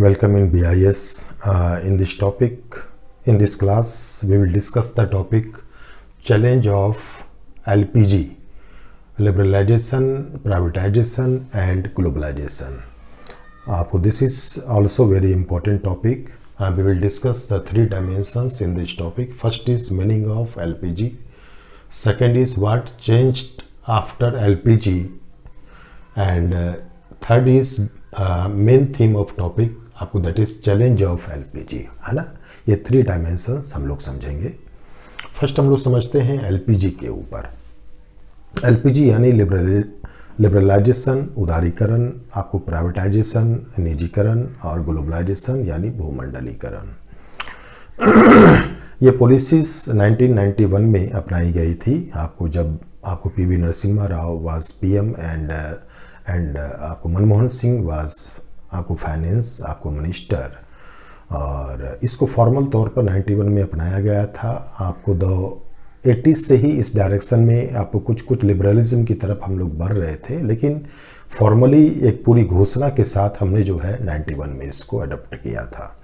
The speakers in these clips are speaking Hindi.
Welcome in BIS. In this topic, in this class, we will discuss the topic challenge of LPG, liberalization, privatization, and globalization. This is also very important topic. We will discuss the three dimensions in this topic. First is meaning of LPG. Second is what changed after LPG, and third is main theme of topic आपको that is challenge of LPG, है ना। ये थ्री डायमेंशंस हम लोग समझेंगे। फर्स्ट हम लोग समझते हैं एलपीजी के ऊपर। एलपीजी यानी लिबरलाइजेशन, उदारीकरण, आपको प्राइवेटाइजेशन, निजीकरण, और ग्लोबलाइजेशन यानी भूमंडलीकरण। ये पॉलिसीज 1991 में अपनाई गई थी। जब आपको PV Narasimha Rao was PM and आपको मनमोहन सिंह वाज आपको फाइनेंस आपको मिनिस्टर, और इसको फॉर्मल तौर पर 91 में अपनाया गया था। आपको 80 से ही इस डायरेक्शन में आपको कुछ लिबरलिज्म की तरफ हम लोग बढ़ रहे थे, लेकिन फॉर्मली एक पूरी घोषणा के साथ हमने जो है 91 में इसको अडॉप्ट किया था।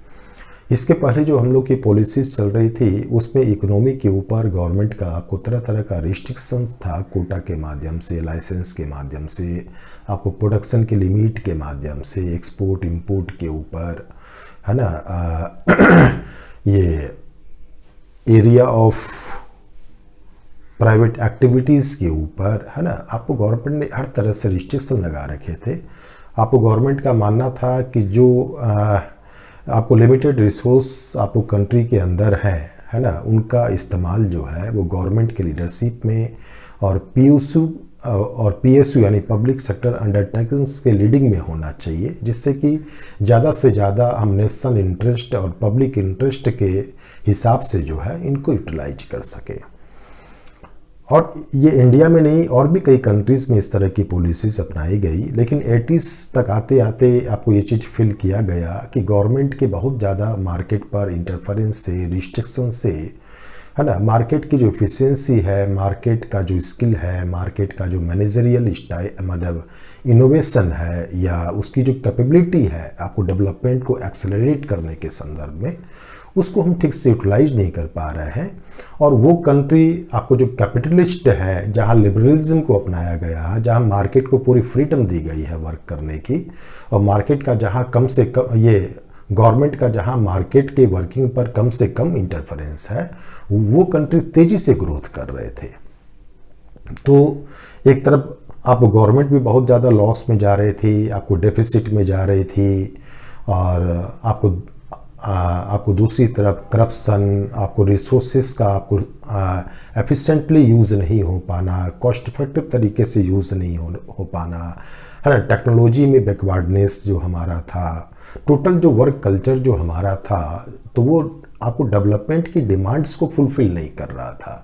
इसके पहले जो हम लोग की पॉलिसीज चल रही थी उसमें इकोनॉमी के ऊपर गवर्नमेंट का आपको तरह तरह का रिस्ट्रिक्शंस था, कोटा के माध्यम से, लाइसेंस के माध्यम से, आपको प्रोडक्शन के लिमिट के माध्यम से, एक्सपोर्ट इंपोर्ट के ऊपर, है ना। ये एरिया ऑफ प्राइवेट एक्टिविटीज़ के ऊपर, है ना, आपको गवर्नमेंट ने हर तरह से रिस्ट्रिक्शन लगा रखे थे। आपको गवर्नमेंट का मानना था कि जो आपको लिमिटेड रिसोर्स आपको कंट्री के अंदर है ना, उनका इस्तेमाल जो है वो गवर्नमेंट के लीडरशिप में और पीएसयू यानी पब्लिक सेक्टर अंडरटेकिंग्स के लीडिंग में होना चाहिए, जिससे कि ज़्यादा से ज़्यादा हम नेशनल इंटरेस्ट और पब्लिक इंटरेस्ट के हिसाब से जो है इनको यूटिलाइज कर सके। और ये इंडिया में नहीं, और भी कई कंट्रीज़ में इस तरह की पॉलिसीज़ अपनाई गई, लेकिन 80s तक आते आते आपको ये चीज़ फील किया गया कि गवर्नमेंट के बहुत ज़्यादा मार्केट पर इंटरफेरेंस से, रिस्ट्रिक्शन से, है ना, मार्केट की जो एफिशिएंसी है, मार्केट का जो स्किल है, मार्केट का जो मैनेजरियल स्टाइल मतलब इनोवेशन है, या उसकी जो कैपेबिलिटी है आपको डेवलपमेंट को एक्सेलरेट करने के संदर्भ में, उसको हम ठीक से यूटिलाइज नहीं कर पा रहे हैं। और वो कंट्री आपको जो कैपिटलिस्ट है, जहाँ लिबरलिज्म को अपनाया गया, जहाँ मार्केट को पूरी फ्रीडम दी गई है वर्क करने की, और मार्केट का जहाँ कम से कम ये गवर्नमेंट का जहाँ मार्केट के वर्किंग पर कम से कम इंटरफेरेंस है, वो कंट्री तेज़ी से ग्रोथ कर रहे थे। तो एक तरफ आपको गवर्नमेंट भी बहुत ज़्यादा लॉस में जा रही थी, आपको डेफिसिट में जा रही थी, और आपको दूसरी तरफ करप्शन, आपको रिसोर्सेज का आपको एफिशिएंटली यूज़ नहीं हो पाना, कॉस्ट इफेक्टिव तरीके से यूज़ नहीं हो पाना, है ना। टेक्नोलॉजी में बैकवर्डनेस जो हमारा था, टोटल जो वर्क कल्चर जो हमारा था, तो वो आपको डेवलपमेंट की डिमांड्स को फुलफिल नहीं कर रहा था।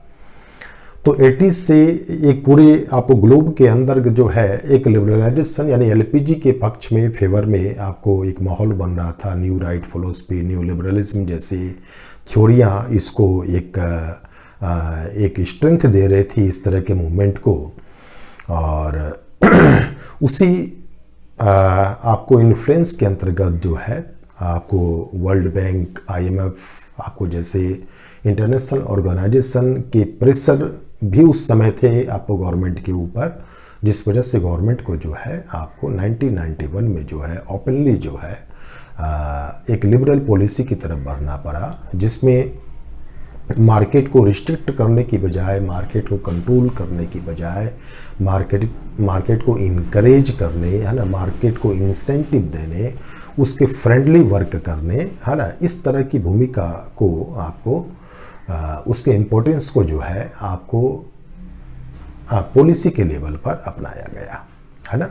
तो 80s से एक पूरे आपको ग्लोब के अंदर जो है एक लिबरलाइजेशन यानी एलपीजी के पक्ष में, फेवर में आपको एक माहौल बन रहा था। New right philosophy, new liberalism जैसी थ्योरियाँ इसको एक स्ट्रेंथ दे रही थी इस तरह के मूवमेंट को। और उसी आपको इन्फ्लुएंस के अंतर्गत जो है आपको वर्ल्ड बैंक, IMF, आपको जैसे इंटरनेशनल ऑर्गेनाइजेशन के प्रेशर भी उस समय थे आपको गवर्नमेंट के ऊपर, जिस वजह से गवर्नमेंट को जो है आपको 1991 में जो है ओपनली जो है एक लिबरल पॉलिसी की तरफ बढ़ना पड़ा, जिसमें मार्केट को रिस्ट्रिक्ट करने की बजाय, मार्केट को कंट्रोल करने की बजाय, मार्केट को इनकरेज करने, है ना, मार्केट को इंसेंटिव देने, उसके फ्रेंडली वर्क करने, है ना, इस तरह की भूमिका को आपको उसके इम्पोर्टेंस को जो है आपको पॉलिसी के लेवल पर अपनाया गया, है ना।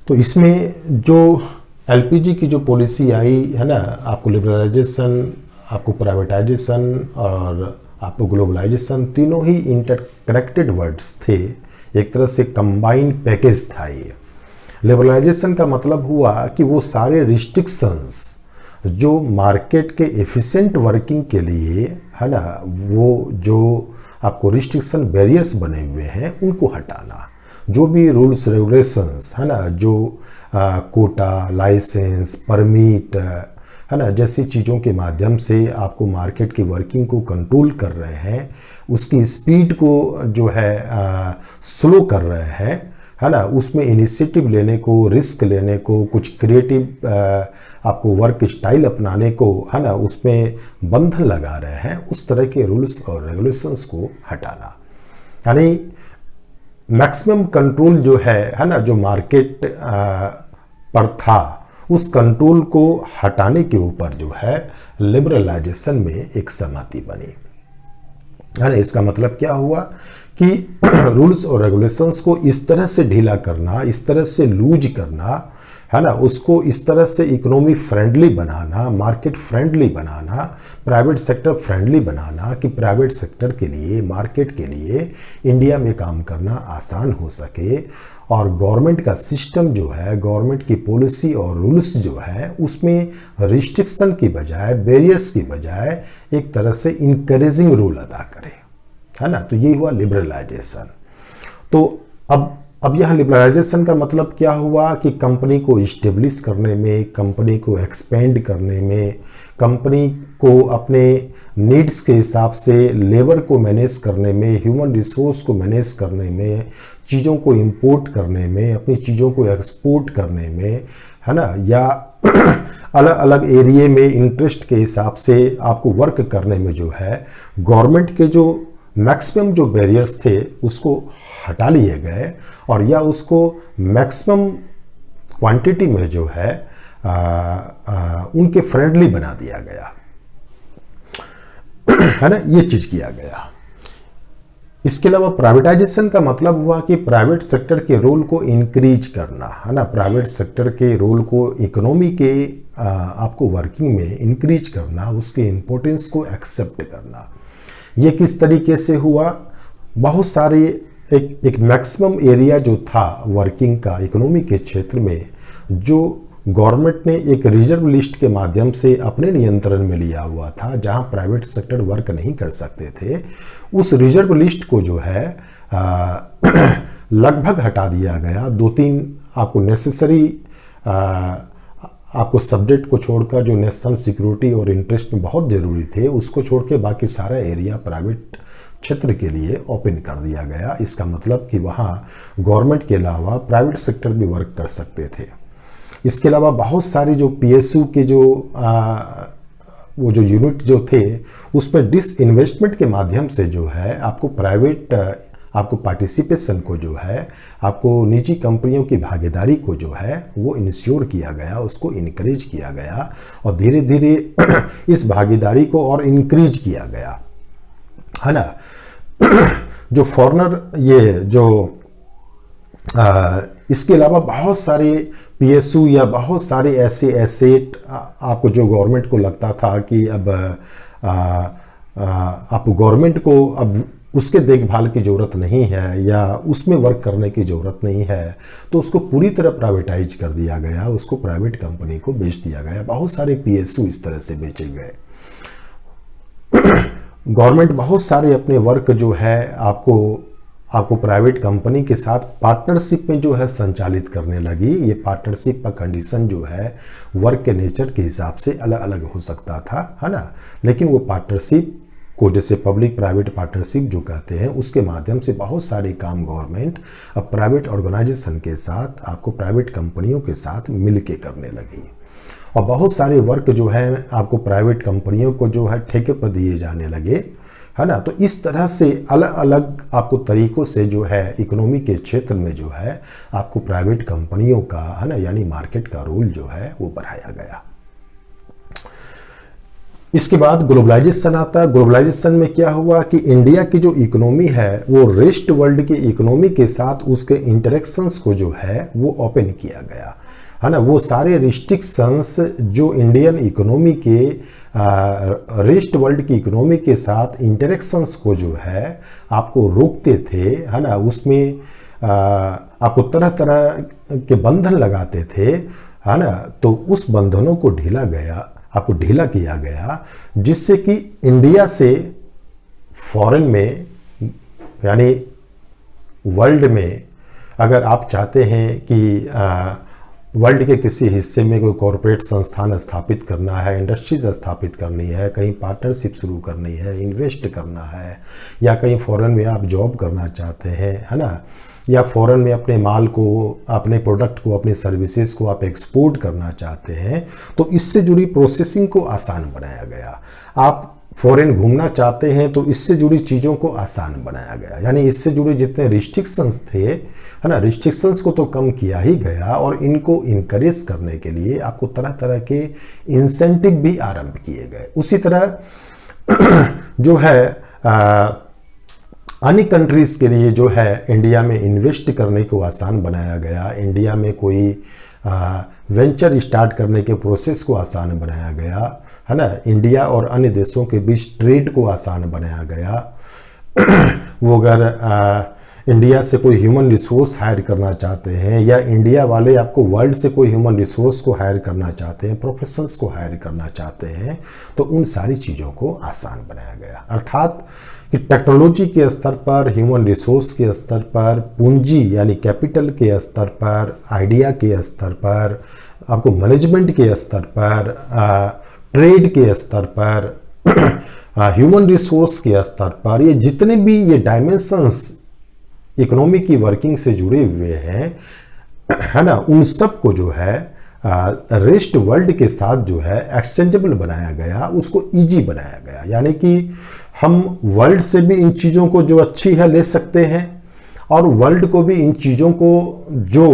तो इसमें जो एलपीजी की जो पॉलिसी आई, है ना, आपको लिबरलाइजेशन, आपको प्राइवेटाइजेशन और आपको ग्लोबलाइजेशन, तीनों ही इंटरकनेक्टेड वर्ड्स थे, एक तरह से कंबाइंड पैकेज था ये। लिबरलाइजेशन का मतलब हुआ कि वो सारे रिस्ट्रिक्शंस जो मार्केट के एफिशिएंट वर्किंग के लिए, है ना, वो जो आपको रिस्ट्रिक्शन बैरियर्स बने हुए हैं उनको हटाना। जो भी रूल्स रेगुलेशंस है ना, जो कोटा, लाइसेंस, परमिट है ना, जैसी चीज़ों के माध्यम से आपको मार्केट की वर्किंग को कंट्रोल कर रहे हैं, उसकी स्पीड को जो है स्लो कर रहे हैं, है ना, उसमें इनिशिएटिव लेने को, रिस्क लेने को, कुछ क्रिएटिव आपको वर्क स्टाइल अपनाने को, है ना, उसमें बंधन लगा रहे हैं, उस तरह के रूल्स और रेगुलेशंस को हटाना। यानी मैक्सिमम कंट्रोल जो है ना, जो मार्केट पर था, उस कंट्रोल को हटाने के ऊपर जो है लिबरलाइजेशन में एक सहमति बनी, है ना। इसका मतलब क्या हुआ कि रूल्स और रेगुलेशंस को इस तरह से ढीला करना, इस तरह से लूज करना, है ना, उसको इस तरह से इकोनॉमी फ्रेंडली बनाना, मार्केट फ्रेंडली बनाना, प्राइवेट सेक्टर फ्रेंडली बनाना कि प्राइवेट सेक्टर के लिए, मार्केट के लिए इंडिया में काम करना आसान हो सके, और गवर्नमेंट का सिस्टम जो है, गवर्नमेंट की पॉलिसी और रूल्स जो है, उसमें रिस्ट्रिक्शन की बजाय, बैरियर्स की बजाय एक तरह से इंकरेजिंग रोल अदा करे, है ना। तो ये हुआ लिबरलाइजेशन। तो अब यह लिबरलाइजेशन का मतलब क्या हुआ कि कंपनी को इस्टेब्लिश करने में, कंपनी को एक्सपेंड करने में, कंपनी को अपने नीड्स के हिसाब से लेबर को मैनेज करने में, ह्यूमन रिसोर्स को मैनेज करने में, चीज़ों को इंपोर्ट करने में, अपनी चीज़ों को एक्सपोर्ट करने में, है ना, या अलग अलग एरिया में इंटरेस्ट के हिसाब से आपको वर्क करने में जो है, गवर्नमेंट के जो मैक्सिमम जो बैरियर्स थे उसको हटा लिए गए, और या उसको मैक्सिमम क्वांटिटी में जो है उनके फ्रेंडली बना दिया गया, है ना, ये चीज किया गया। इसके अलावा प्राइवेटाइजेशन का मतलब हुआ कि प्राइवेट सेक्टर के रोल को इंक्रीज करना, है ना, प्राइवेट सेक्टर के रोल को इकोनॉमी के आपको वर्किंग में इंक्रीज करना, उसके इम्पोर्टेंस को एक्सेप्ट करना। ये किस तरीके से हुआ? बहुत सारे एक मैक्सिमम एरिया जो था वर्किंग का इकोनॉमी के क्षेत्र में, जो गवर्नमेंट ने एक रिजर्व लिस्ट के माध्यम से अपने नियंत्रण में लिया हुआ था, जहां प्राइवेट सेक्टर वर्क नहीं कर सकते थे, उस रिजर्व लिस्ट को जो है लगभग हटा दिया गया। 2-3 आपको नेसेसरी आपको सब्जेक्ट को छोड़कर, जो नेशनल सिक्योरिटी और इंटरेस्ट में बहुत ज़रूरी थे, उसको छोड़ के बाकी सारा एरिया प्राइवेट क्षेत्र के लिए ओपन कर दिया गया। इसका मतलब कि वहाँ गवर्नमेंट के अलावा प्राइवेट सेक्टर भी वर्क कर सकते थे। इसके अलावा बहुत सारी जो पीएसयू के जो वो जो यूनिट जो थे, उसमें डिसइन्वेस्टमेंट के माध्यम से जो है आपको प्राइवेट आपको पार्टिसिपेशन को जो है, आपको निजी कंपनियों की भागीदारी को जो है वो इंश्योर किया गया, उसको इनकरेज किया गया, और धीरे धीरे इस भागीदारी को और इंक्रीज किया गया, है ना। जो फॉरेनर ये जो इसके अलावा बहुत सारे पीएसयू या बहुत सारे ऐसे एसेट आपको जो गवर्नमेंट को लगता था कि अब आप गवर्नमेंट को अब उसके देखभाल की ज़रूरत नहीं है या उसमें वर्क करने की ज़रूरत नहीं है, तो उसको पूरी तरह प्राइवेटाइज कर दिया गया, उसको प्राइवेट कंपनी को बेच दिया गया। बहुत सारे पीएसयू इस तरह से बेचे गए। गवर्नमेंट बहुत सारे अपने वर्क जो है आपको प्राइवेट कंपनी के साथ पार्टनरशिप में जो है संचालित करने लगी। ये पार्टनरशिप का कंडीशन जो है वर्क के नेचर के हिसाब से अलग अलग हो सकता था, है ना, लेकिन वो पार्टनरशिप को, जैसे पब्लिक प्राइवेट पार्टनरशिप जो कहते हैं, उसके माध्यम से बहुत सारे काम गवर्नमेंट अब प्राइवेट ऑर्गेनाइजेशन के साथ, आपको प्राइवेट कंपनियों के साथ मिलके करने लगी, और बहुत सारे वर्क जो है आपको प्राइवेट कंपनियों को जो है ठेके पर दिए जाने लगे, है ना। तो इस तरह से अलग अलग आपको तरीकों से जो है इकोनॉमी के क्षेत्र में जो है आपको प्राइवेट कंपनियों का, है ना, यानी मार्केट का रोल जो है वो बढ़ाया गया। इसके बाद ग्लोबलाइजेशन आता है। ग्लोबलाइजेशन में क्या हुआ कि इंडिया की जो इकोनॉमी है वो रेस्ट वर्ल्ड की इकोनॉमी के साथ उसके इंटरेक्शंस को जो है वो ओपन किया गया, है ना। वो सारे रिस्ट्रिक्शंस जो इंडियन इकोनॉमी के रेस्ट वर्ल्ड की इकोनॉमी के साथ इंटरेक्शंस को जो है आपको रोकते थे, है ना, उसमें आपको तरह तरह के बंधन लगाते थे, है ना, तो उस बंधनों को आपको ढीला किया गया, जिससे कि इंडिया से फॉरेन में यानी वर्ल्ड में अगर आप चाहते हैं कि वर्ल्ड के किसी हिस्से में कोई कॉरपोरेट संस्थान स्थापित करना है, इंडस्ट्रीज स्थापित करनी है, कहीं पार्टनरशिप शुरू करनी है, इन्वेस्ट करना है, या कहीं फॉरेन में आप जॉब करना चाहते हैं, है ना, या फॉरेन में अपने माल को, अपने प्रोडक्ट को, अपनी सर्विसेज को आप एक्सपोर्ट करना चाहते हैं, तो इससे जुड़ी प्रोसेसिंग को आसान बनाया गया। आप फॉरेन घूमना चाहते हैं तो इससे जुड़ी चीज़ों को आसान बनाया गया, यानी इससे जुड़े जितने रिस्ट्रिक्शंस थे, है ना, रिस्ट्रिक्शंस को तो कम किया ही गया, और इनको इनकरेज करने के लिए आपको तरह तरह के इंसेंटिव भी आरंभ किए गए। उसी तरह जो है अन्य कंट्रीज़ के लिए जो है इंडिया में इन्वेस्ट करने को आसान बनाया गया, इंडिया में कोई वेंचर स्टार्ट करने के प्रोसेस को आसान बनाया गया, है ना, इंडिया और अन्य देशों के बीच ट्रेड को आसान बनाया गया। वो अगर इंडिया से कोई ह्यूमन रिसोर्स हायर करना चाहते हैं, या इंडिया वाले आपको वर्ल्ड से कोई ह्यूमन रिसोर्स को हायर करना चाहते हैं, प्रोफेशनल्स को हायर करना चाहते हैं, तो उन सारी चीज़ों को आसान बनाया गया। अर्थात कि टेक्नोलॉजी के स्तर पर, ह्यूमन रिसोर्स के स्तर पर, पूंजी यानी कैपिटल के स्तर पर, आइडिया के स्तर पर, आपको मैनेजमेंट के स्तर पर, ट्रेड के स्तर पर, ह्यूमन रिसोर्स के स्तर पर, ये जितने भी ये डायमेंशंस इकोनॉमी की वर्किंग से जुड़े हुए हैं, है ना, उन सब को जो है रेस्ट वर्ल्ड के साथ जो है एक्सचेंजेबल बनाया गया, उसको इजी बनाया गया। यानी कि हम वर्ल्ड से भी इन चीज़ों को जो अच्छी है ले सकते हैं, और वर्ल्ड को भी इन चीज़ों को जो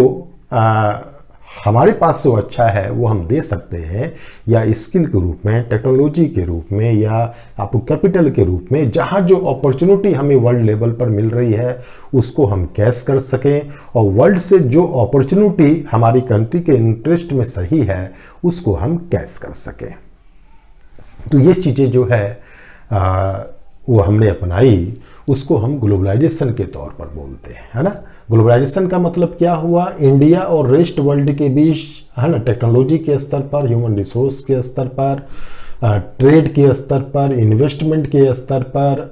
हमारे पास जो अच्छा है वो हम दे सकते हैं, या स्किल के रूप में, टेक्नोलॉजी के रूप में, या आपको कैपिटल के रूप में, जहाँ जो अपॉर्चुनिटी हमें वर्ल्ड लेवल पर मिल रही है उसको हम कैश कर सकें, और वर्ल्ड से जो अपॉर्चुनिटी हमारी कंट्री के इंटरेस्ट में सही है उसको हम कैश कर सकें। तो ये चीज़ें जो है वो हमने अपनाई, उसको हम ग्लोबलाइजेशन के तौर पर बोलते हैं, है ना। ग्लोबलाइजेशन का मतलब क्या हुआ? इंडिया और रेस्ट वर्ल्ड के बीच, है ना, टेक्नोलॉजी के स्तर पर, ह्यूमन रिसोर्स के स्तर पर, ट्रेड के स्तर पर, इन्वेस्टमेंट के स्तर पर,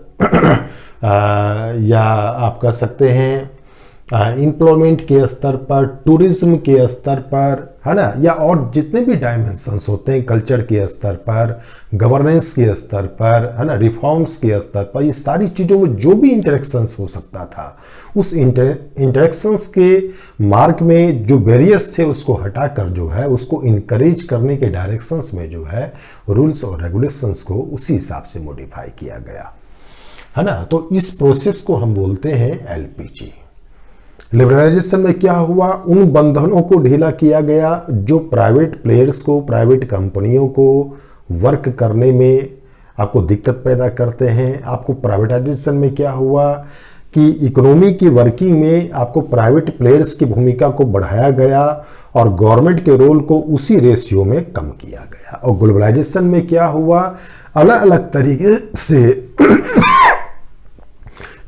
या आप कह सकते हैं एम्प्लॉयमेंट के स्तर पर, टूरिज्म के स्तर पर, है ना, या और जितने भी डायमेंशंस होते हैं, कल्चर के स्तर पर, गवर्नेंस के स्तर पर, है ना, रिफॉर्म्स के स्तर पर, ये सारी चीज़ों में जो भी इंटरेक्शंस हो सकता था, उस इंटरेक्शंस के मार्ग में जो बैरियर्स थे उसको हटाकर जो है उसको इनकरेज करने के डायरेक्शंस में जो है रूल्स और रेगुलेशंस को उसी हिसाब से मॉडिफाई किया गया, है ना। तो इस प्रोसेस को हम बोलते हैं एलपीजी। लिबरलाइजेशन में क्या हुआ? उन बंधनों को ढीला किया गया जो प्राइवेट प्लेयर्स को, प्राइवेट कंपनियों को वर्क करने में आपको दिक्कत पैदा करते हैं। आपको प्राइवेटाइजेशन में क्या हुआ कि इकोनॉमी की वर्किंग में आपको प्राइवेट प्लेयर्स की भूमिका को बढ़ाया गया और गवर्नमेंट के रोल को उसी रेशियो में कम किया गया। और ग्लोबलाइजेशन में क्या हुआ? अलग अलग तरीके से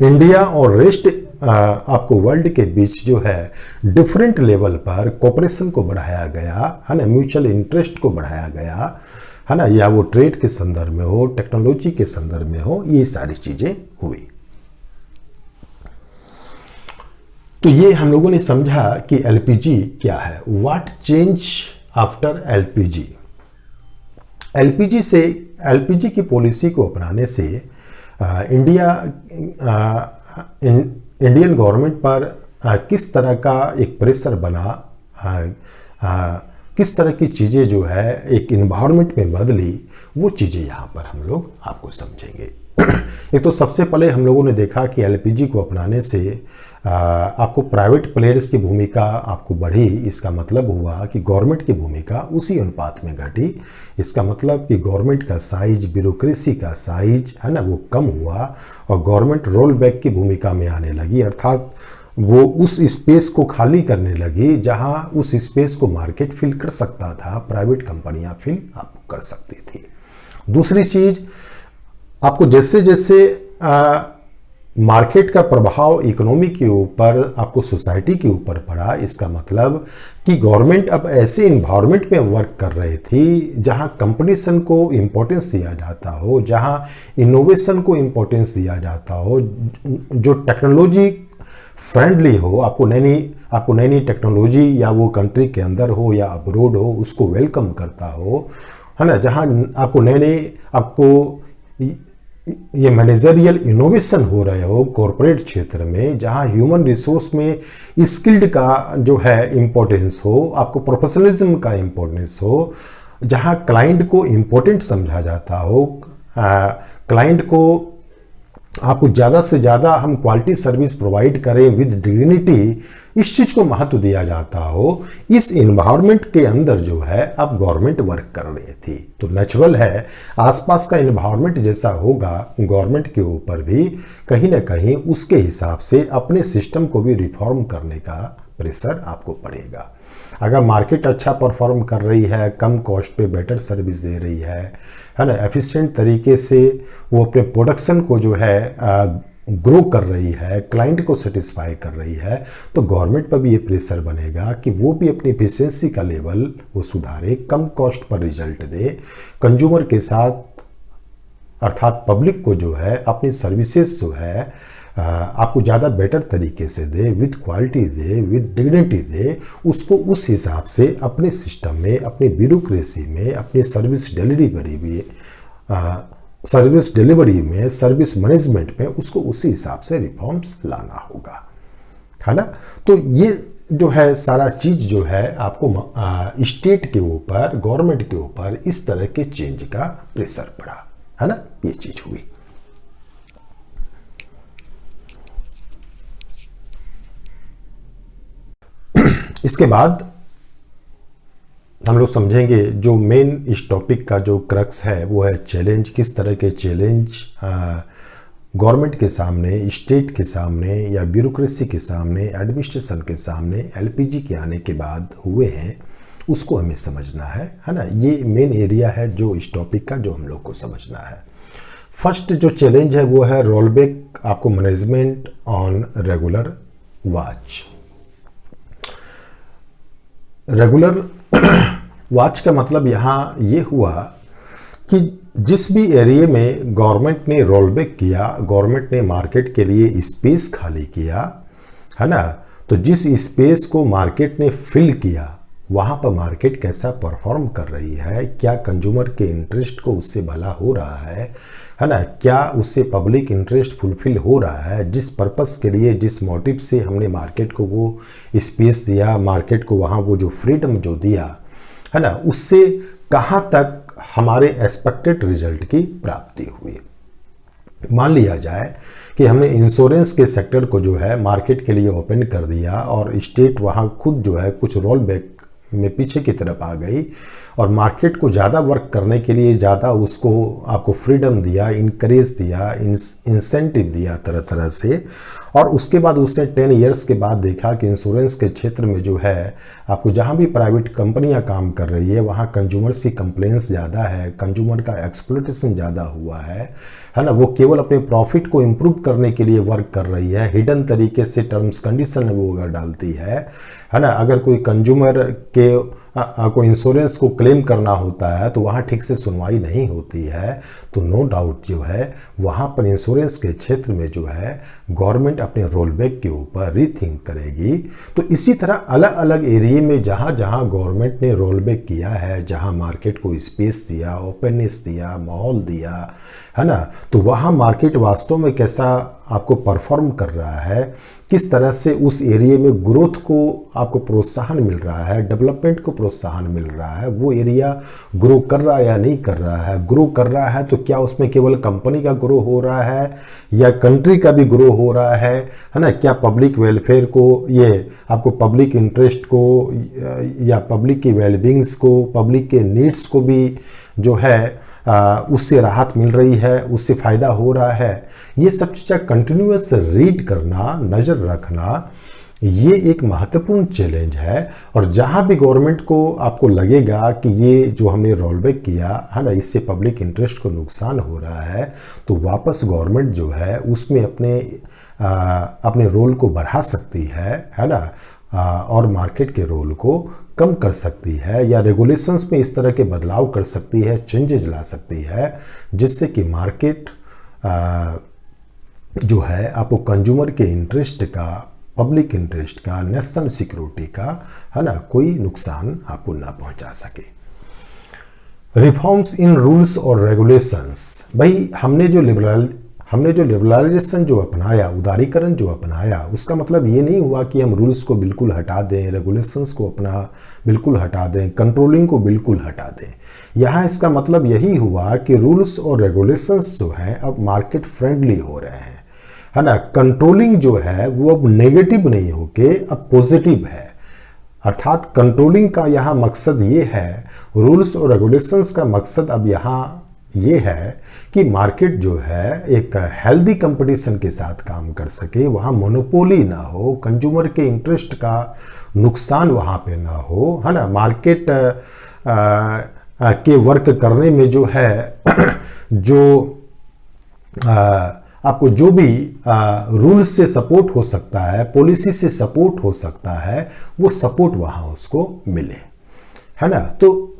इंडिया और रेस्ट आपको वर्ल्ड के बीच जो है डिफरेंट लेवल पर कोऑपरेशन को बढ़ाया गया, है ना, म्यूचुअल इंटरेस्ट को बढ़ाया गया, है ना, या वो ट्रेड के संदर्भ में हो, टेक्नोलॉजी के संदर्भ में हो, ये सारी चीजें हुई। तो ये हम लोगों ने समझा कि एलपीजी क्या है, what change after LPG. LPG की पॉलिसी को अपनाने से इंडियन गवर्नमेंट पर किस तरह का एक प्रेशर बना, किस तरह की चीज़ें जो है एक इन्वायरमेंट में बदली, वो चीज़ें यहाँ पर हम लोग आपको समझेंगे। एक तो सबसे पहले हम लोगों ने देखा कि एलपीजी को अपनाने से आपको प्राइवेट प्लेयर्स की भूमिका आपको बढ़ी। इसका मतलब हुआ कि गवर्नमेंट की भूमिका उसी अनुपात में घटी। इसका मतलब कि गवर्नमेंट का साइज, ब्यूरोक्रेसी का साइज, है ना, वो कम हुआ और गवर्नमेंट रोल बैक की भूमिका में आने लगी, अर्थात वो उस स्पेस को खाली करने लगी जहां उस स्पेस को मार्केट फिल कर सकता था, प्राइवेट कंपनियां फिल आपको कर सकती थी। दूसरी चीज, आपको जैसे जैसे मार्केट का प्रभाव इकोनॉमी के ऊपर, आपको सोसाइटी के ऊपर पड़ा, इसका मतलब कि गवर्नमेंट अब ऐसे इन्वायरमेंट में वर्क कर रही थी जहां कंपटीशन को इम्पोर्टेंस दिया जाता हो, जहां इनोवेशन को इम्पोर्टेंस दिया जाता हो, जो टेक्नोलॉजी फ्रेंडली हो, आपको नई नई आपको नई नई टेक्नोलॉजी या वो कंट्री के अंदर हो या अब्रोड हो उसको वेलकम करता हो, है ना, जहाँ आपको नए नए आपको ये मैनेजरियल इनोवेशन हो रहे हो कॉरपोरेट क्षेत्र में, जहाँ ह्यूमन रिसोर्स में स्किल्ड का जो है इम्पोर्टेंस हो, आपको प्रोफेशनलिज्म का इम्पोर्टेंस हो, जहाँ क्लाइंट को इम्पोर्टेंट समझा जाता हो, क्लाइंट को आपको ज़्यादा से ज़्यादा हम क्वालिटी सर्विस प्रोवाइड करें विद डिग्निटी, इस चीज़ को महत्व दिया जाता हो, इस इन्वायरमेंट के अंदर जो है अब गवर्नमेंट वर्क कर रही थी। तो नेचुरल है आसपास का इन्वायरमेंट जैसा होगा, गवर्नमेंट के ऊपर भी कहीं ना कहीं उसके हिसाब से अपने सिस्टम को भी रिफॉर्म करने का प्रेशर आपको पड़ेगा। अगर मार्केट अच्छा परफॉर्म कर रही है, कम कॉस्ट पे बेटर सर्विस दे रही है ना, एफिशिएंट तरीके से वो अपने प्रोडक्शन को जो है ग्रो कर रही है, क्लाइंट को सेटिस्फाई कर रही है, तो गवर्नमेंट पर भी ये प्रेशर बनेगा कि वो भी अपनी एफिशिएंसी का लेवल वो सुधारे, कम कॉस्ट पर रिजल्ट दे, कंज्यूमर के साथ अर्थात पब्लिक को जो है अपनी सर्विसेज जो है आपको ज़्यादा बेटर तरीके से दे, विद क्वालिटी दे, विद डिग्निटी दे, उसको उस हिसाब से अपने सिस्टम में, अपनी ब्यूरोक्रेसी में, अपनी सर्विस डिलीवरी में, सर्विस मैनेजमेंट में उसको उसी हिसाब से रिफॉर्म्स लाना होगा, है ना। तो ये जो है सारा चीज़ जो है आपको स्टेट के ऊपर, गवर्नमेंट के ऊपर इस तरह के चेंज का प्रेशर पड़ा, है ना, ये चीज़ हुई। इसके बाद हम लोग समझेंगे जो मेन इस टॉपिक का जो क्रक्स है वो है चैलेंज, किस तरह के चैलेंज गवर्नमेंट के सामने, स्टेट के सामने या ब्यूरोक्रेसी के सामने, एडमिनिस्ट्रेशन के सामने एलपीजी के आने के बाद हुए हैं, उसको हमें समझना है ना। ये मेन एरिया है जो इस टॉपिक का जो हम लोग को समझना है। फर्स्ट जो चैलेंज है वो है रोलबैक आपको management on regular watch. Regular watch का मतलब यहाँ ये हुआ कि जिस भी एरिया में गवर्नमेंट ने रोलबैक किया, गवर्नमेंट ने मार्केट के लिए स्पेस खाली किया, है ना, तो जिस स्पेस को मार्केट ने फिल किया वहाँ पर मार्केट कैसा परफॉर्म कर रही है, क्या कंज्यूमर के इंटरेस्ट को उससे भला हो रहा है ना, क्या उससे पब्लिक इंटरेस्ट फुलफिल हो रहा है, जिस पर्पस के लिए, जिस मोटिव से हमने मार्केट को वो स्पेस दिया, मार्केट को वहाँ वो जो फ्रीडम जो दिया, है ना, उससे कहाँ तक हमारे एक्सपेक्टेड रिजल्ट की प्राप्ति हुई। मान लिया जाए कि हमने इंश्योरेंस के सेक्टर को जो है मार्केट के लिए ओपन कर दिया और स्टेट वहाँ खुद जो है कुछ रोल बैक में पीछे की तरफ आ गई और मार्केट को ज़्यादा वर्क करने के लिए ज़्यादा उसको आपको फ्रीडम दिया, इनकरेज दिया, इंसेंटिव दिया तरह तरह से, और उसके बाद उसने 10 इयर्स के बाद देखा कि इंश्योरेंस के क्षेत्र में जो है आपको जहाँ भी प्राइवेट कंपनियाँ काम कर रही है वहाँ कंज्यूमर्स की कंप्लेंट्स ज़्यादा है, कंज्यूमर का एक्सप्लॉयटेशन ज़्यादा हुआ है ना, वो केवल अपने प्रॉफिट को इम्प्रूव करने के लिए वर्क कर रही है, हिडन तरीके से टर्म्स कंडीशन वो अगर डालती है ना। अगर कोई कंज्यूमर के को इंश्योरेंस को क्लेम करना होता है तो वहाँ ठीक से सुनवाई नहीं होती है, तो नो डाउट जो है वहाँ पर इंश्योरेंस के क्षेत्र में जो है गवर्नमेंट अपने रोलबैक के ऊपर रीथिंक करेगी। तो इसी तरह अलग अलग एरिया में जहाँ जहाँ गवर्नमेंट ने रोलबैक किया है, जहाँ मार्केट को स्पेस दिया, ओपननेस दिया, माहौल दिया, है ना, तो वहाँ मार्केट वास्तव में कैसा आपको परफॉर्म कर रहा है, किस तरह से उस एरिया में ग्रोथ को आपको प्रोत्साहन मिल रहा है, डेवलपमेंट को प्रोत्साहन मिल रहा है, वो एरिया ग्रो कर रहा है या नहीं कर रहा है, ग्रो कर रहा है तो क्या उसमें केवल कंपनी का ग्रो हो रहा है या कंट्री का भी ग्रो हो रहा है ना, क्या पब्लिक वेलफेयर को, ये आपको पब्लिक इंटरेस्ट को या पब्लिक की वेलबींग्स को, पब्लिक के नीड्स को भी जो है उससे राहत मिल रही है, उससे फ़ायदा हो रहा है। ये सब चीज़ें कंटिन्यूअस रीड करना, नज़र रखना, ये एक महत्वपूर्ण चैलेंज है। और जहाँ भी गवर्नमेंट को आपको लगेगा कि ये जो हमने रोलबैक किया है ना, इससे पब्लिक इंटरेस्ट को नुकसान हो रहा है, तो वापस गवर्नमेंट जो है उसमें अपने रोल को बढ़ा सकती है ना, और मार्केट के रोल को कम कर सकती है या रेगुलेशंस में इस तरह के बदलाव कर सकती है, चेंजेज ला सकती है, जिससे कि मार्केट जो है आपको कंज्यूमर के इंटरेस्ट का पब्लिक इंटरेस्ट का, नेशनल सिक्योरिटी का, है ना, कोई नुकसान आपको ना पहुंचा सके। रिफॉर्म्स इन रूल्स और रेगुलेशंस, भाई हमने जो लिबरलाइजेशन जो अपनाया, उदारीकरण जो अपनाया, उसका मतलब ये नहीं हुआ कि हम रूल्स को बिल्कुल हटा दें, रेगुलेशंस को अपना बिल्कुल हटा दें, कंट्रोलिंग को बिल्कुल हटा दें। यहाँ इसका मतलब यही हुआ कि रूल्स और रेगुलेशंस जो हैं अब मार्केट फ्रेंडली हो रहे हैं, है ना। कंट्रोलिंग जो है वो अब नेगेटिव नहीं होके अब पॉजिटिव है। अर्थात कंट्रोलिंग का यहाँ मकसद ये है, रूल्स और रेगुलेशंस का मकसद अब यहाँ ये है कि मार्केट जो है एक हेल्दी कंपटीशन के साथ काम कर सके, वहाँ मोनोपोली ना हो, कंज्यूमर के इंटरेस्ट का नुकसान वहाँ पे ना हो, है ना। मार्केट के वर्क करने में जो है जो आपको जो भी रूल्स से सपोर्ट हो सकता है, पॉलिसी से सपोर्ट हो सकता है, वो सपोर्ट वहाँ उसको मिले, है ना। तो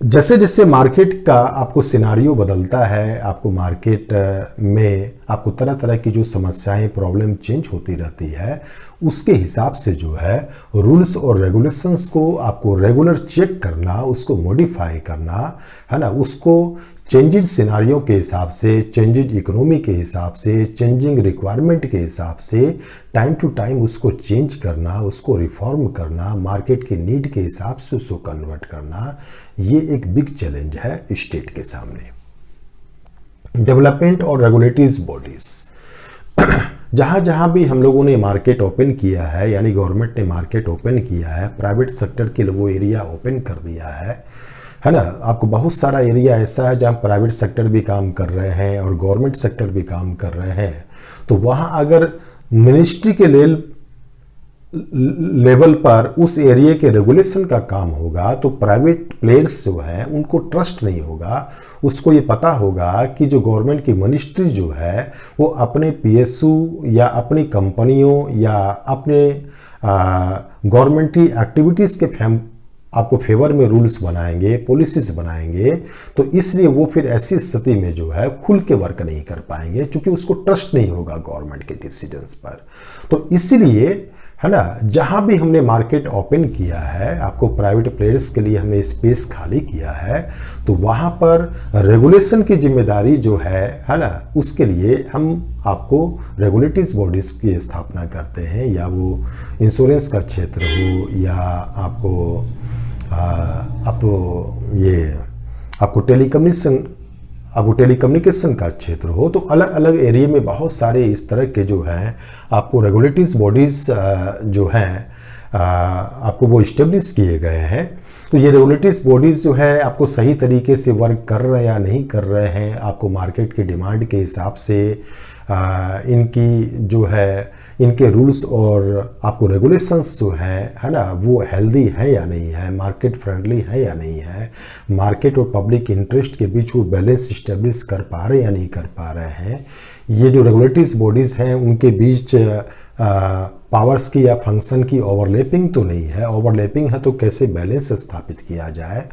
जैसे जैसे मार्केट का आपको सिनारियो बदलता है, आपको मार्केट में आपको तरह तरह की जो समस्याएं, प्रॉब्लम चेंज होती रहती है, उसके हिसाब से जो है रूल्स और रेगुलेशंस को आपको रेगुलर चेक करना, उसको मॉडिफाई करना, है ना, उसको चेंजिंग सिनारियो के हिसाब से, चेंजिंग इकोनॉमी के हिसाब से, चेंजिंग रिक्वायरमेंट के हिसाब से टाइम टू टाइम उसको चेंज करना, उसको रिफॉर्म करना, मार्केट के नीड के हिसाब से उसको कन्वर्ट करना, ये एक बिग चैलेंज है स्टेट के सामने। डेवलपमेंट और रेगुलेटरीज बॉडीज, जहाँ जहाँ भी हम लोगों ने मार्केट ओपन किया है, यानी गवर्नमेंट ने मार्केट ओपन किया है, प्राइवेट सेक्टर के लिए वो एरिया ओपन कर दिया है ना। आपको बहुत सारा एरिया ऐसा है जहाँ प्राइवेट सेक्टर भी काम कर रहे हैं और गवर्नमेंट सेक्टर भी काम कर रहे हैं। तो वहाँ अगर मिनिस्ट्री के लेवल पर उस एरिया के रेगुलेशन का काम होगा तो प्राइवेट प्लेयर्स जो हैं उनको ट्रस्ट नहीं होगा। उसको ये पता होगा कि जो गवर्नमेंट की मिनिस्ट्री जो है वो अपने पीएसयू या अपनी कंपनियों या अपने गवर्नमेंटली एक्टिविटीज़ के आपको फेवर में रूल्स बनाएंगे, पॉलिसीज बनाएंगे, तो इसलिए वो फिर ऐसी स्थिति में जो है खुल के वर्क नहीं कर पाएंगे, क्योंकि उसको ट्रस्ट नहीं होगा गवर्नमेंट के डिसीजंस पर। तो इसलिए, है ना, जहां भी हमने मार्केट ओपन किया है, आपको प्राइवेट प्लेयर्स के लिए हमने स्पेस खाली किया है, तो वहां पर रेगुलेशन की जिम्मेदारी जो है ना, उसके लिए हम आपको रेगुलेटरीज बॉडीज की स्थापना करते हैं, या वो इंश्योरेंस का क्षेत्र हो या आपको टेलीकम्युनिकेशन का क्षेत्र हो, तो अलग अलग एरिया में बहुत सारे इस तरह के जो हैं आपको रेगुलेटरीज बॉडीज जो हैं आपको वो इस्टेब्लिश किए गए हैं। तो ये रेगुलेटरीज बॉडीज जो है आपको सही तरीके से वर्क कर रहे हैं या नहीं कर रहे हैं, आपको मार्केट की डिमांड के हिसाब से इनकी जो है इनके रूल्स और आपको रेगुलेशंस जो है ना, वो हेल्दी है या नहीं है, मार्केट फ्रेंडली है या नहीं है, मार्केट और पब्लिक इंटरेस्ट के बीच वो बैलेंस इस्टेब्लिश कर पा रहे या नहीं कर पा रहे हैं। ये जो रेगुलेटरीज बॉडीज़ हैं उनके बीच पावर्स की या फंक्शन की ओवरलैपिंग तो नहीं है, ओवरलैपिंग है तो कैसे बैलेंस स्थापित किया जाए,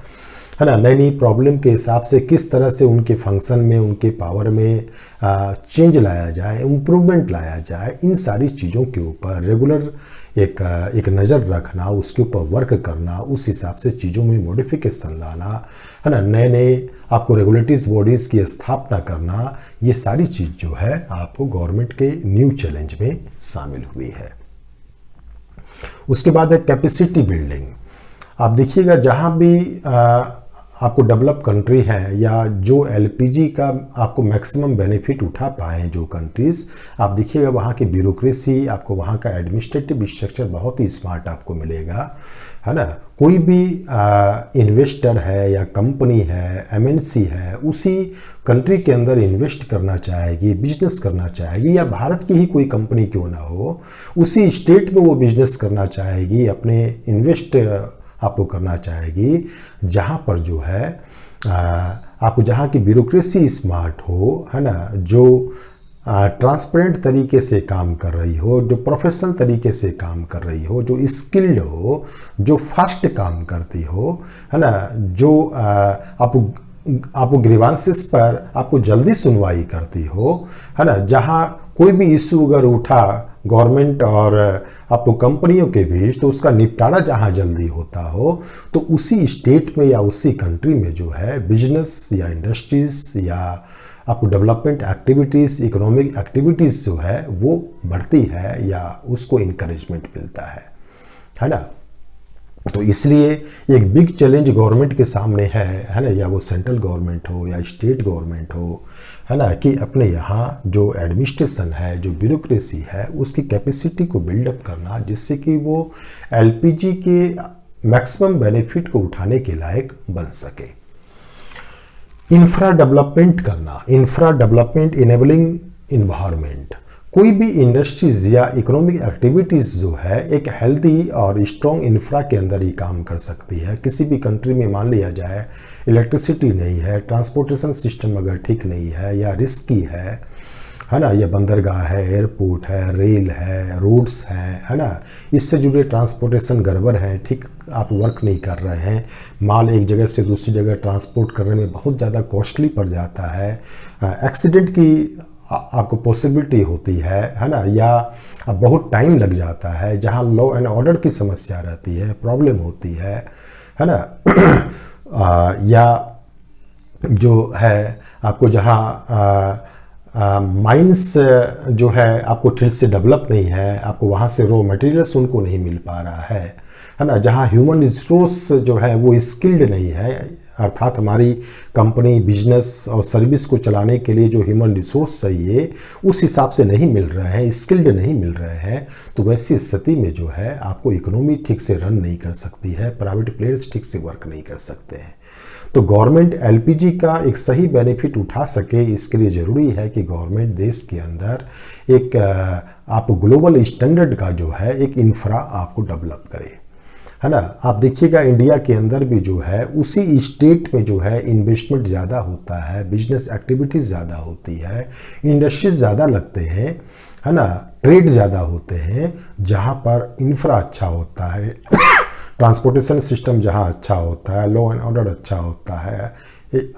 है ना, नई नई प्रॉब्लम के हिसाब से किस तरह से उनके फंक्शन में, उनके पावर में चेंज लाया जाए, इम्प्रूवमेंट लाया जाए, इन सारी चीज़ों के ऊपर रेगुलर एक नज़र रखना, उसके ऊपर वर्क करना, उस हिसाब से चीज़ों में मॉडिफिकेशन लाना, है ना, नए नए आपको रेगुलेटरीज बॉडीज़ की स्थापना करना, ये सारी चीज़ जो है आपको गवर्नमेंट के न्यू चैलेंज में शामिल हुई है। उसके बाद है कैपेसिटी बिल्डिंग। आप देखिएगा जहाँ भी आपको डेवलप कंट्री है या जो एलपीजी का आपको मैक्सिमम बेनिफिट उठा पाए जो कंट्रीज़, आप देखिएगा वहाँ की ब्यूरोक्रेसी, आपको वहाँ का एडमिनिस्ट्रेटिव स्ट्रक्चर बहुत ही स्मार्ट आपको मिलेगा, है ना। कोई भी इन्वेस्टर है या कंपनी है, एमएनसी है, उसी कंट्री के अंदर इन्वेस्ट करना चाहेगी, बिजनेस करना चाहेगी, या भारत की ही कोई कंपनी क्यों ना हो, उसी स्टेट में वो बिजनेस करना चाहेगी, अपने इन्वेस्ट आपको करना चाहेगी जहाँ पर जो है आपको जहाँ की ब्यूरोक्रेसी स्मार्ट हो, है ना, जो ट्रांसपेरेंट तरीके से काम कर रही हो, जो प्रोफेशनल तरीके से काम कर रही हो, जो स्किल्ड हो, जो फास्ट काम करती हो, है ना, जो आपको ग्रीवांसेस पर आपको जल्दी सुनवाई करती हो, है ना, जहाँ कोई भी इशू अगर उठा गवर्नमेंट और आपको कंपनियों के बीच, तो उसका निपटारा जहां जल्दी होता हो तो उसी स्टेट में या उसी कंट्री में जो है बिजनेस या इंडस्ट्रीज या आपको डेवलपमेंट एक्टिविटीज़, इकोनॉमिक एक्टिविटीज़ जो है वो बढ़ती है या उसको इनकरेजमेंट मिलता है ना। तो इसलिए एक बिग चैलेंज गवर्नमेंट के सामने है ना, या वो सेंट्रल गवर्नमेंट हो या स्टेट गवर्नमेंट हो, है ना, कि अपने यहाँ जो एडमिनिस्ट्रेशन है, जो ब्यूरोक्रेसी है, उसकी कैपेसिटी को बिल्डअप करना, जिससे कि वो एलपीजी के मैक्सिमम बेनिफिट को उठाने के लायक बन सके। इंफ्रा डेवलपमेंट करना, इंफ्रा डेवलपमेंट इनेबलिंग इन्वायरमेंट, कोई भी इंडस्ट्रीज या इकोनॉमिक एक्टिविटीज़ जो है एक हेल्दी और स्ट्रॉन्ग इंफ्रा के अंदर ही काम कर सकती है। किसी भी कंट्री में मान लिया जाए इलेक्ट्रिसिटी नहीं है, ट्रांसपोर्टेशन सिस्टम अगर ठीक नहीं है या रिस्की है ना, या बंदरगाह है, एयरपोर्ट है, रेल है, रोड्स हैं, है ना, इससे जुड़े ट्रांसपोर्टेशन गड़बड़ हैं, ठीक आप वर्क नहीं कर रहे हैं, माल एक जगह से दूसरी जगह ट्रांसपोर्ट करने में बहुत ज़्यादा कॉस्टली पड़ जाता है, एक्सीडेंट की आपको पॉसिबिलिटी होती है ना, या बहुत टाइम लग जाता है, जहां लॉ एंड ऑर्डर की समस्या रहती है, प्रॉब्लम होती है ना, या जो है आपको जहां माइंस जो है आपको ठीक से डेवलप नहीं है, आपको वहां से रॉ मटेरियल्स उनको नहीं मिल पा रहा है ना, जहां ह्यूमन रिसोर्स जो है वो स्किल्ड नहीं है, अर्थात हमारी कंपनी, बिजनेस और सर्विस को चलाने के लिए जो ह्यूमन रिसोर्स चाहिए उस हिसाब से नहीं मिल रहे हैं, स्किल्ड नहीं मिल रहे हैं, तो वैसी स्थिति में जो है आपको इकोनॉमी ठीक से रन नहीं कर सकती है, प्राइवेट प्लेयर्स ठीक से वर्क नहीं कर सकते हैं। तो गवर्नमेंट एलपीजी का एक सही बेनिफिट उठा सके, इसके लिए ज़रूरी है कि गवर्नमेंट देश के अंदर एक आप ग्लोबल स्टैंडर्ड का जो है एक इंफ्रा आपको डेवलप करे, है ना। आप देखिएगा इंडिया के अंदर भी जो है उसी स्टेट में जो है इन्वेस्टमेंट ज़्यादा होता है, बिजनेस एक्टिविटीज़ ज़्यादा होती है, इंडस्ट्रीज ज़्यादा लगते हैं, है ना, ट्रेड ज़्यादा होते हैं, जहाँ पर इंफ्रा अच्छा होता है, ट्रांसपोर्टेशन सिस्टम जहाँ अच्छा होता है, लॉ एंड ऑर्डर अच्छा होता है,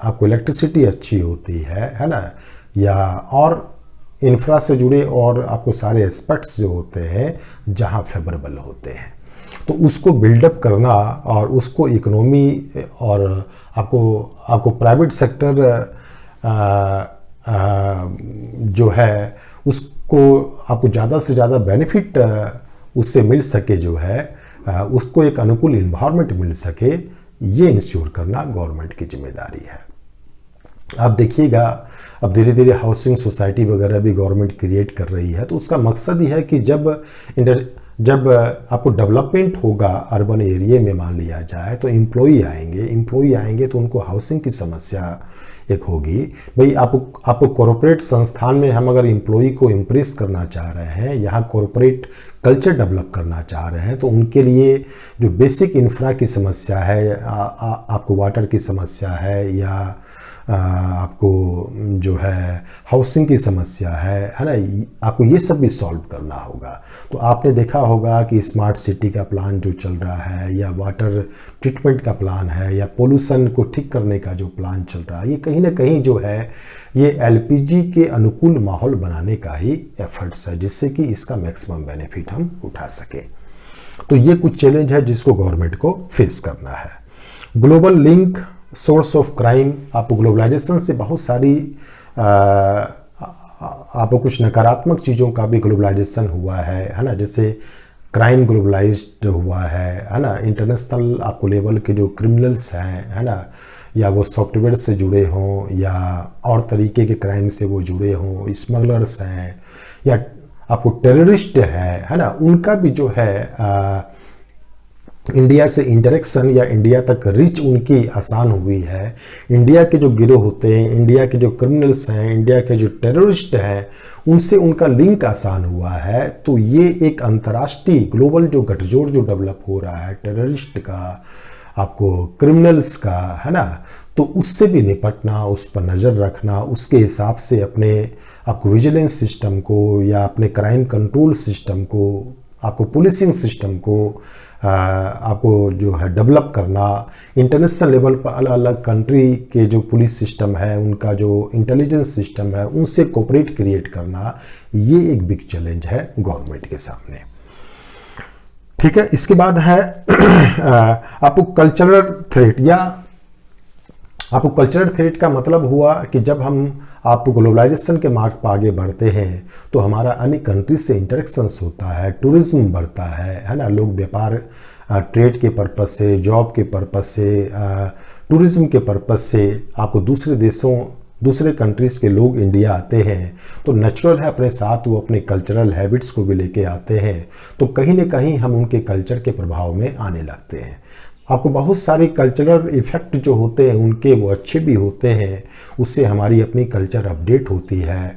आपको इलेक्ट्रिसिटी अच्छी होती है ना, या और इंफ्रा से जुड़े और आपको सारे एस्पेक्ट्स जो होते हैं जहाँ फेवरेबल होते हैं, तो उसको बिल्डअप करना और उसको इकोनॉमी और आपको प्राइवेट सेक्टर जो है उसको आपको ज़्यादा से ज़्यादा बेनिफिट उससे मिल सके, जो है उसको एक अनुकूल इन्वायरमेंट मिल सके, ये इंश्योर करना गवर्नमेंट की जिम्मेदारी है। आप देखिएगा अब धीरे धीरे हाउसिंग सोसाइटी वगैरह भी गवर्नमेंट क्रिएट कर रही है, तो उसका मकसद ही है कि जब आपको डेवलपमेंट होगा अर्बन एरिया में मान लिया जाए, तो एम्प्लॉई आएंगे तो उनको हाउसिंग की समस्या एक होगी। भाई आपको कॉरपोरेट संस्थान में हम अगर एम्प्लॉई को इम्प्रेस करना चाह रहे हैं, यहाँ कॉरपोरेट कल्चर डेवलप करना चाह रहे हैं, तो उनके लिए जो बेसिक इंफ्रा की समस्या है, आपको वाटर की समस्या है, या आपको जो है हाउसिंग की समस्या है ना, आपको ये सब भी सॉल्व करना होगा। तो आपने देखा होगा कि स्मार्ट सिटी का प्लान जो चल रहा है, या वाटर ट्रीटमेंट का प्लान है, या पोल्यूशन को ठीक करने का जो प्लान चल रहा है, ये कहीं ना कहीं जो है ये एलपीजी के अनुकूल माहौल बनाने का ही एफर्ट्स है, जिससे कि इसका मैक्सिमम बेनिफिट हम उठा सकें। तो ये कुछ चैलेंज है जिसको गवर्नमेंट को फेस करना है। Global link, source of crime, आपको ग्लोबलाइजेशन से बहुत सारी आपको कुछ नकारात्मक चीज़ों का भी ग्लोबलाइजेशन हुआ है ना, जैसे क्राइम ग्लोबलाइज्ड हुआ है ना, इंटरनेशनल आपको लेवल के जो क्रिमिनल्स हैं, है ना, या वो सॉफ्टवेयर से जुड़े हों या और तरीके के क्राइम से वो जुड़े हों, स्मगलर्स हैं या आपको टेररिस्ट है ना, उनका भी जो है इंडिया से इंटरेक्शन या इंडिया तक रीच उनकी आसान हुई है। इंडिया के जो गिरोह होते हैं, इंडिया के जो क्रिमिनल्स हैं, इंडिया के जो टेररिस्ट हैं, उनसे उनका लिंक आसान हुआ है। तो ये एक अंतर्राष्ट्रीय ग्लोबल जो गठजोड़ जो डेवलप हो रहा है टेररिस्ट का, आपको क्रिमिनल्स का, है ना, तो उससे भी निपटना, उस पर नज़र रखना, उसके हिसाब से अपने आपको विजिलेंस सिस्टम को या अपने क्राइम कंट्रोल सिस्टम को, आपको पुलिसिंग सिस्टम को आपको जो है डेवलप करना, इंटरनेशनल लेवल पर अलग अलग कंट्री के जो पुलिस सिस्टम है, उनका जो इंटेलिजेंस सिस्टम है, उनसे कोऑपरेट क्रिएट करना, ये एक बिग चैलेंज है गवर्नमेंट के सामने। ठीक है, इसके बाद है आपको कल्चरल थ्रेट, या आपको कल्चरल थ्रेट का मतलब हुआ कि जब हम आप ग्लोबलाइजेशन के मार्ग पर आगे बढ़ते हैं तो हमारा अन्य कंट्री से इंटरेक्शंस होता है, टूरिज्म बढ़ता है ना। लोग व्यापार ट्रेड के पर्पस से, जॉब के पर्पस से, टूरिज्म के पर्पस से आपको दूसरे देशों, दूसरे कंट्रीज़ के लोग इंडिया आते हैं, तो नेचुरल है अपने साथ वो अपने कल्चरल हैबिट्स को भी लेके आते हैं, तो कहीं ना कहीं हम उनके कल्चर के प्रभाव में आने लगते हैं। आपको बहुत सारे कल्चरल इफ़ेक्ट जो होते हैं उनके वो अच्छे भी होते हैं, उससे हमारी अपनी कल्चर अपडेट होती है।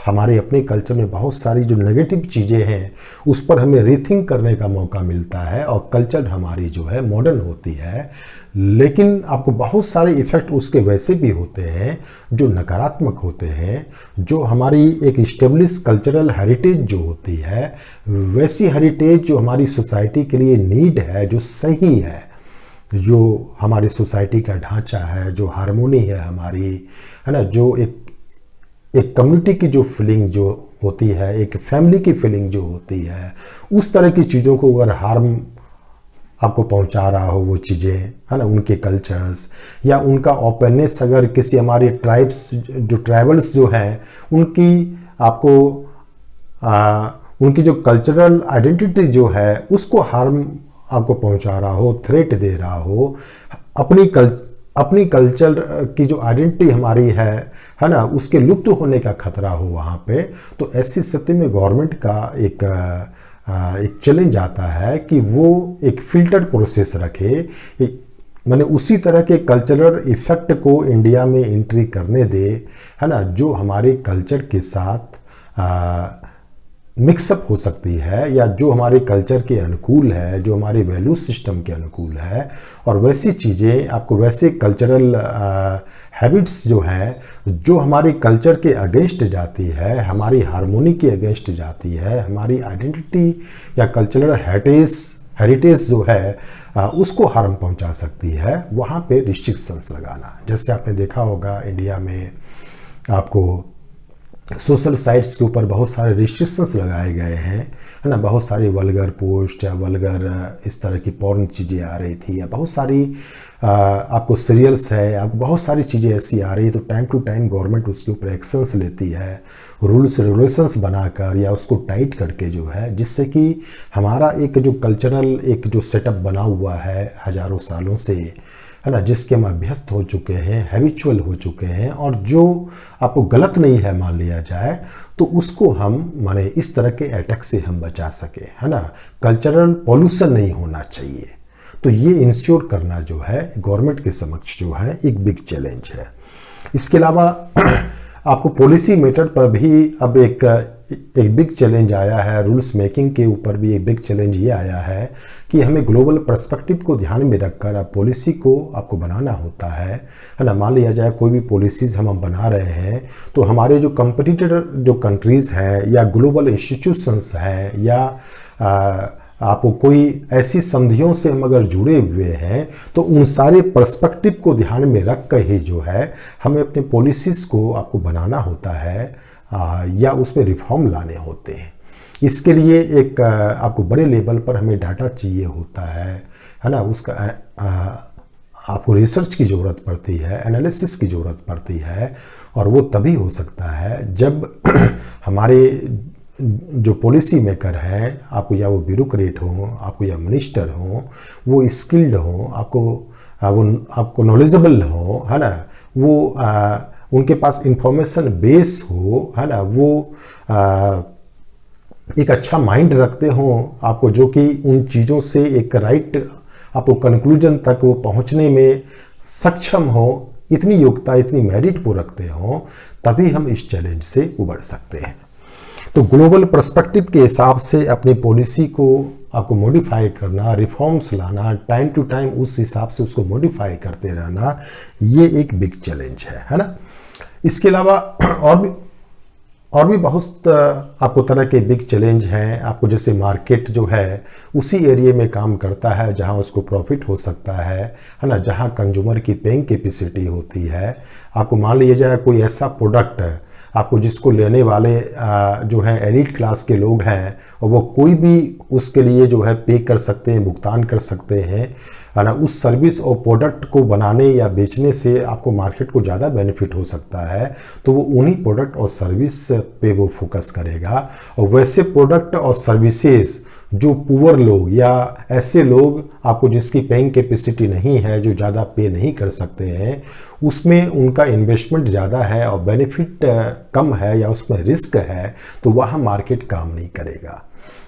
हमारे अपने कल्चर में बहुत सारी जो नेगेटिव चीज़ें हैं उस पर हमें रीथिंक करने का मौका मिलता है और कल्चर हमारी जो है मॉडर्न होती है। लेकिन आपको बहुत सारे इफ़ेक्ट उसके वैसे भी होते हैं जो नकारात्मक होते हैं, जो हमारी एक इस्टेब्लिश कल्चरल हेरिटेज जो होती है, वैसी हेरिटेज जो हमारी सोसाइटी के लिए नीड है, जो सही है, जो हमारी सोसाइटी का ढांचा है, जो हार्मोनी है हमारी, है ना, जो एक कम्युनिटी की जो फीलिंग जो होती है, एक फैमिली की फीलिंग जो होती है, उस तरह की चीज़ों को अगर हार्म आपको पहुंचा रहा हो वो चीज़ें, है ना, उनके कल्चर्स या उनका ओपननेस, अगर किसी हमारे ट्राइब्स जो ट्राइबल्स जो हैं उनकी आपको उनकी जो कल्चरल आइडेंटिटी जो है उसको हार्म आपको पहुंचा रहा हो, थ्रेट दे रहा हो, अपनी कल्चर की जो आइडेंटिटी हमारी है ना, उसके लुप्त होने का खतरा हो वहाँ पे, तो ऐसी स्थिति में गवर्नमेंट का एक चैलेंज आता है कि वो एक फिल्टर्ड प्रोसेस रखे, माने उसी तरह के कल्चरल इफेक्ट को इंडिया में एंट्री करने दे, है ना, जो हमारे कल्चर के साथ मिक्सअप हो सकती है या जो हमारे कल्चर के अनुकूल है, जो हमारे वैल्यू सिस्टम के अनुकूल है। और वैसी चीज़ें आपको, वैसे कल्चरल हैबिट्स जो हैं जो हमारे कल्चर के अगेंस्ट जाती है, हमारी हार्मोनी के अगेंस्ट जाती है, हमारी आइडेंटिटी या कल्चरल हेरिटेज जो है उसको हार्म पहुंचा सकती है, वहाँ पे रिस्ट्रिक्शंस लगाना। जैसे आपने देखा होगा इंडिया में आपको सोशल साइट्स के ऊपर बहुत सारे रिस्ट्रिक्शंस लगाए गए हैं, है ना, बहुत सारी वल्गर पोस्ट या वल्गर इस तरह की पॉर्न चीज़ें आ रही थी, या बहुत सारी आपको सीरियल्स है, आपको बहुत सारी चीज़ें ऐसी आ रही है, तो टाइम टू टाइम गवर्नमेंट उसके ऊपर एक्शंस लेती है, रूल्स रेगुलेशंस बनाकर या उसको टाइट करके जो है, जिससे कि हमारा एक जो कल्चरल एक जो सेटअप बना हुआ है हज़ारों सालों से, है ना, जिसके हम अभ्यस्त हो चुके हैं, हैबिचुअल हो चुके हैं, और जो आपको गलत नहीं है मान लिया जाए, तो उसको हम माने इस तरह के अटैक से हम बचा सके, है ना। कल्चरल पॉल्यूशन नहीं होना चाहिए, तो ये इंश्योर करना जो है गवर्नमेंट के समक्ष जो है एक बिग चैलेंज है। इसके अलावा आपको पॉलिसी मेथड पर भी अब एक बिग चैलेंज आया है, रूल्स मेकिंग के ऊपर भी एक बिग चैलेंज ये आया है कि हमें ग्लोबल पर्सपेक्टिव को ध्यान में रखकर अब पॉलिसी को आपको बनाना होता है ना। मान लिया जाए कोई भी पॉलिसीज़ हम बना रहे हैं, तो हमारे जो कंपटीटर जो कंट्रीज़ हैं या ग्लोबल इंस्टीट्यूशंस हैं या आपको कोई ऐसी संधियों से हम अगर जुड़े हुए हैं, तो उन सारे पर्सपेक्टिव को ध्यान में रख कर ही जो है हमें अपने पॉलिसीज़ को आपको बनाना होता है या उसमें रिफॉर्म लाने होते हैं। इसके लिए एक आपको बड़े लेवल पर हमें डाटा चाहिए होता है ना, उसका आपको रिसर्च की ज़रूरत पड़ती है, एनालिसिस की ज़रूरत पड़ती है, और वो तभी हो सकता है जब हमारे जो पॉलिसी मेकर हैं, आपको या वो ब्यूरोक्रेट हो, आपको या मिनिस्टर हो, वो स्किल्ड हो, आपको नॉलेजेबल हो, है ना, वो उनके पास इंफॉर्मेशन बेस हो, है ना, वो एक अच्छा माइंड रखते हो आपको, जो कि उन चीज़ों से एक राइट आपको कंक्लूजन तक वो पहुंचने में सक्षम हो, इतनी योग्यता, इतनी मेरिट वो रखते हो, तभी हम इस चैलेंज से उबर सकते हैं। तो ग्लोबल पर्सपेक्टिव के हिसाब से अपनी पॉलिसी को आपको मॉडिफाई करना, रिफॉर्म्स लाना, टाइम टू टाइम उस हिसाब से उसको मॉडिफाई करते रहना, ये एक बिग चैलेंज है ना। इसके अलावा और भी बहुत आपको तरह के बिग चैलेंज हैं। आपको जैसे मार्केट जो है उसी एरिया में काम करता है जहां उसको प्रॉफिट हो सकता है ना, जहां कंज्यूमर की पेइंग कैपेसिटी होती है। आपको मान लीजिए जाए कोई ऐसा प्रोडक्ट है आपको जिसको लेने वाले जो है एलिट क्लास के लोग हैं और वो कोई भी उसके लिए जो है पे कर सकते हैं, भुगतान कर सकते हैं, है ना। उस सर्विस और प्रोडक्ट को बनाने या बेचने से आपको मार्केट को ज़्यादा बेनिफिट हो सकता है, तो वो उन्हीं प्रोडक्ट और सर्विस पे वो फोकस करेगा। और वैसे प्रोडक्ट और सर्विसेज जो पुअर लोग या ऐसे लोग आपको जिसकी पेइंग कैपेसिटी नहीं है, जो ज़्यादा पे नहीं कर सकते हैं, उसमें उनका इन्वेस्टमेंट ज़्यादा है और बेनिफिट कम है या उसमें रिस्क है, तो वहाँ मार्केट काम नहीं करेगा।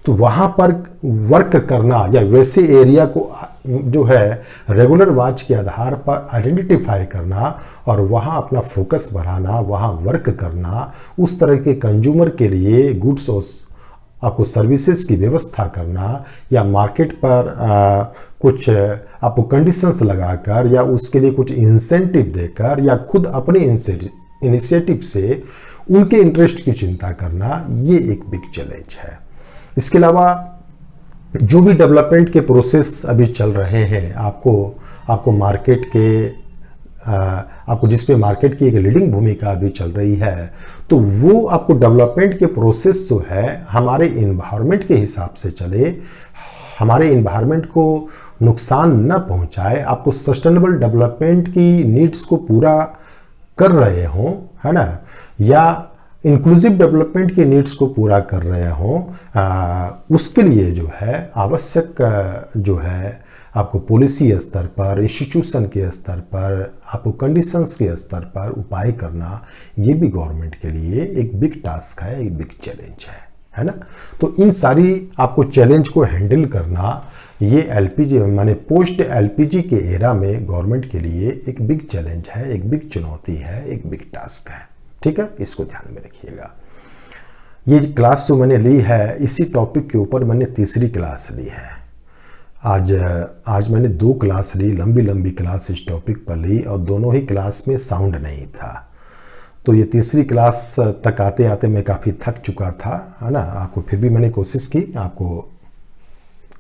तो वहाँ पर वर्क करना या वैसे एरिया को जो है रेगुलर वॉच के आधार पर आइडेंटिफाई करना और वहाँ अपना फोकस बढ़ाना, वहाँ वर्क करना, उस तरह के कंज्यूमर के लिए गुड्स और आपको सर्विसेज की व्यवस्था करना या मार्केट पर कुछ आपको कंडीशंस लगाकर या उसके लिए कुछ इंसेंटिव देकर या खुद अपने इनिशिएटिव से उनके इंटरेस्ट की चिंता करना, ये एक बिग चैलेंज है। इसके अलावा जो भी डेवलपमेंट के प्रोसेस अभी चल रहे हैं, आपको मार्केट के आपको जिसमें मार्केट की एक लीडिंग भूमिका अभी चल रही है, तो वो आपको डेवलपमेंट के प्रोसेस जो है हमारे इन्वायरमेंट के हिसाब से चले, हमारे इन्वायरमेंट को नुकसान न पहुंचाए, आपको सस्टेनेबल डेवलपमेंट की नीड्स को पूरा कर रहे हों, है ना, या इंक्लूसिव डेवलपमेंट की नीड्स को पूरा कर रहे हों, उसके लिए जो है आवश्यक जो है आपको पॉलिसी स्तर पर, इंस्टीट्यूशन के स्तर पर, आपको कंडीशंस के स्तर पर उपाय करना, ये भी गवर्नमेंट के लिए एक बिग टास्क है, एक बिग चैलेंज है ना। तो इन सारी आपको चैलेंज को हैंडल करना, ये एलपीजी माने पोस्ट एलपीजी के एरा में गवर्नमेंट के लिए एक बिग चैलेंज है, एक बिग चुनौती है, एक बिग टास्क है। ठीक है, इसको ध्यान में रखिएगा। ये क्लास जो मैंने ली है, इसी टॉपिक के ऊपर मैंने तीसरी क्लास ली है। आज मैंने 2 क्लास ली, लंबी क्लास इस टॉपिक पर ली और दोनों ही क्लास में साउंड नहीं था। तो ये तीसरी क्लास तक आते आते मैं काफ़ी थक चुका था, है ना। आपको फिर भी मैंने कोशिश की आपको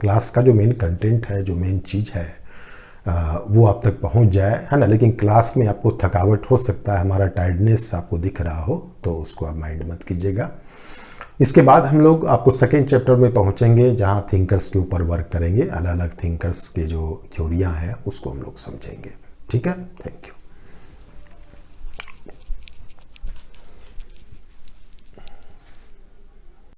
क्लास का जो मेन कंटेंट है, जो मेन चीज़ है वो आप तक पहुंच जाए, है ना। लेकिन क्लास में आपको थकावट हो सकता है, हमारा टायर्डनेस आपको दिख रहा हो, तो उसको आप माइंड मत कीजिएगा। इसके बाद हम लोग आपको सेकेंड चैप्टर में पहुंचेंगे जहां थिंकर्स के ऊपर वर्क करेंगे, अलग अलग थिंकर्स के जो थ्योरियां हैं उसको हम लोग समझेंगे। ठीक है, थैंक यू।